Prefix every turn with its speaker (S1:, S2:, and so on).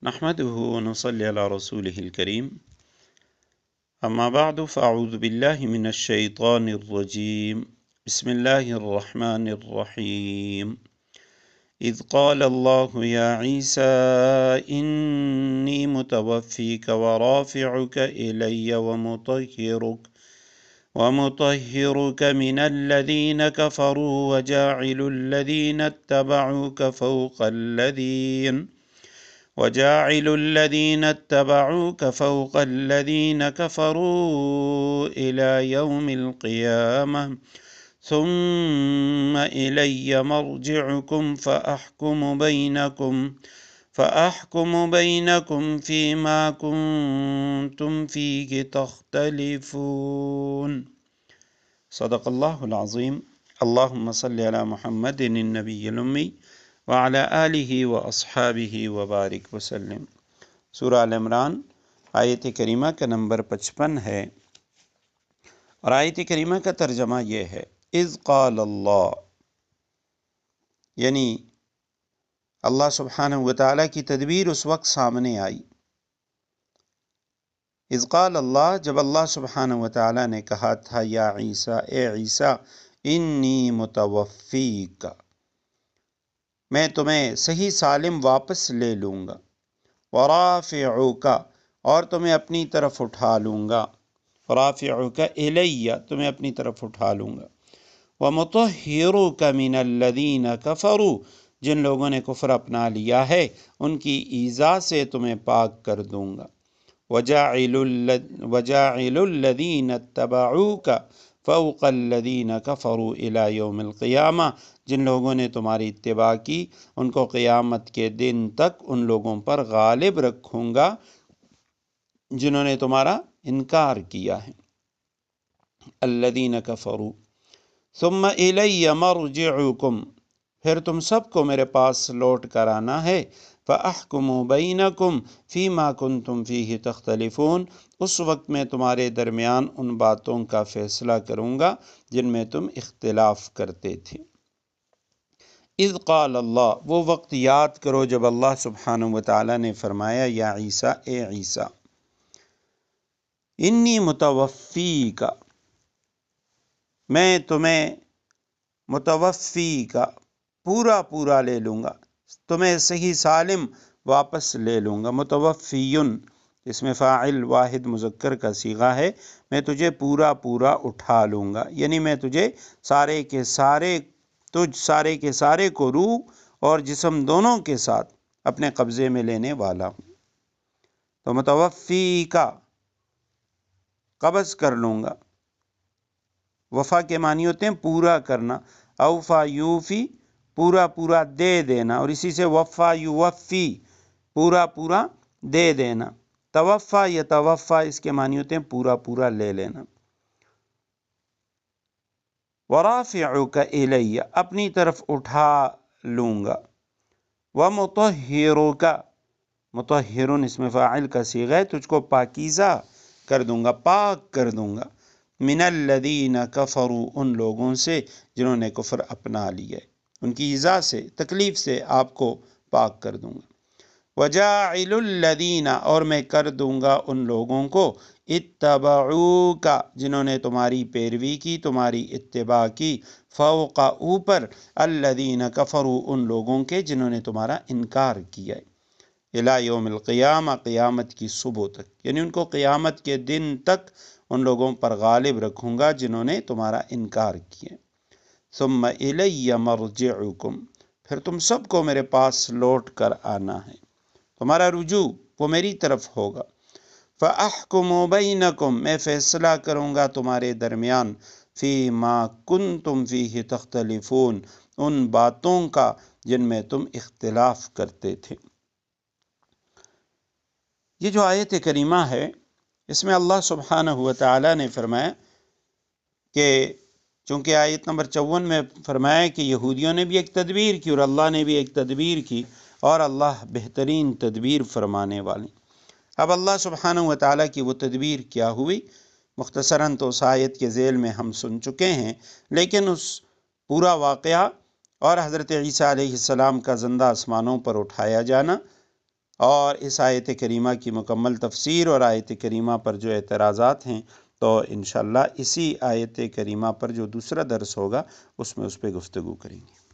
S1: نحمده ونصلي على رسوله الكريم أما بعد فأعوذ بالله من الشيطان الرجيم بسم الله الرحمن الرحيم إذ قال الله يا عيسى إني متوفيك ورافعك إلي ومطهرك من الذين كفروا وجاعل الذين اتبعوك فوق الذين كفروا إلى يوم القيامة ثم إلي مرجعكم فأحكم بينكم فيما كنتم فيه تختلفون صدق الله العظيم اللهم صل على محمد النبي الأمي وعلى آلہ واصحابہ وبارک وسلم۔ سورہ آل عمران آیت کریمہ کا نمبر 55 ہے، اور آیت کریمہ کا ترجمہ یہ ہے اذ قال اللہ، یعنی اللہ سبحانہ وتعالیٰ کی تدبیر اس وقت سامنے آئی۔ اذ قال اللہ، جب اللہ سبحانہ وتعالیٰ نے کہا تھا یا عیسیٰ، اے عیسیٰ، انی متوفیک، میں تمہیں صحیح سالم واپس لے لوں گا، ورافعک، اور تمہیں اپنی طرف اٹھا لوں گا، ورافعک الی، تمہیں اپنی طرف اٹھا لوں گا، ومطہرک من الذین کفروا، جن لوگوں نے کفر اپنا لیا ہے ان کی ایذا سے تمہیں پاک کر دوں گا، وجاعل الذین اتبعوک فوق الذین کفروا الی یوم القیامہ، جن لوگوں نے تمہاری اتباع کی ان کو قیامت کے دن تک ان لوگوں پر غالب رکھوں گا جنہوں نے تمہارا انکار کیا ہے۔ الذین کفروا ثم الی مرجعکم، پھر تم سب کو میرے پاس لوٹ کر آنا ہے، فاحکم بینکم فیما کنتم فیہ تختلفون، اس وقت میں تمہارے درمیان ان باتوں کا فیصلہ کروں گا جن میں تم اختلاف کرتے تھے۔ اذ قال اللہ، وہ وقت یاد کرو جب اللہ سبحانہ وتعالیٰ نے فرمایا یا عیسیٰ، اے عیسیٰ، انی متوفیک، میں تمہیں متوفیک پورا لے لوں گا، تمہیں صحیح سالم واپس لے لوں گا۔ متوفیون اس میں فاعل واحد مذکر کا صیغہ ہے، میں تجھے پورا اٹھا لوں گا، یعنی میں تجھے سارے کے سارے کو روح اور جسم دونوں کے ساتھ اپنے قبضے میں لینے والا ہوں۔ تو متوفی کا قبض کر لوں گا، وفا کے معنی ہوتے ہیں پورا کرنا، اوفا یوفی پورا دے دینا، اور اسی سے وفا یوفی پورا دے دینا، توفا یا توفا اس کے معنی ہوتے ہیں پورا لے لینا۔ ورافعک الی، اپنی طرف اٹھا لوں گا، ومطہرک، مطہرن اس میں فاعل کا صیغہ ہے، تجھ کو پاکیزہ کر دوں گا، پاک کر دوں گا، من الذین کفروا، ان لوگوں سے جنہوں نے کفر اپنا لیا ہے، ان کی ایذا سے، تکلیف سے آپ کو پاک کر دوں گا۔ وجاعل الذین، اور میں کر دوں گا ان لوگوں کو، اتبعوک، جنہوں نے تمہاری پیروی کی، تمہاری اتباع کی، فوق اوپر، الذین کفروا، ان لوگوں کے جنہوں نے تمہارا انکار کیا ہے، الی یوم القیامہ، قیامت کی صبح تک، یعنی ان کو قیامت کے دن تک ان لوگوں پر غالب رکھوں گا جنہوں نے تمہارا انکار کیا۔ ثم الی مرجعکم، پھر تم سب کو میرے پاس لوٹ کر آنا ہے، تمہارا رجوع وہ میری طرف ہوگا۔ فاحکم بینکم، میں فیصلہ کروں گا تمہارے درمیان، فیما کنتم فیہ تختلفون، ان باتوں کا جن میں تم اختلاف کرتے تھے۔ یہ جو آیت کریمہ ہے اس میں اللہ سبحانہ وتعالیٰ نے فرمایا کہ چونکہ آیت نمبر 54 میں فرمایا کہ یہودیوں نے بھی ایک تدبیر کی اور اللہ نے بھی ایک تدبیر کی، اور اللہ بہترین تدبیر فرمانے والی۔ اب اللہ سبحانہ وتعالیٰ کی وہ تدبیر کیا ہوئی، مختصراً تو اس آیت کے ذیل میں ہم سن چکے ہیں، لیکن اس پورا واقعہ اور حضرت عیسیٰ علیہ السلام کا زندہ آسمانوں پر اٹھایا جانا، اور اس آیت کریمہ کی مکمل تفسیر اور آیت کریمہ پر جو اعتراضات ہیں تو انشاءاللہ اسی آیت کریمہ پر جو دوسرا درس ہوگا اس میں اس پہ گفتگو کریں گے۔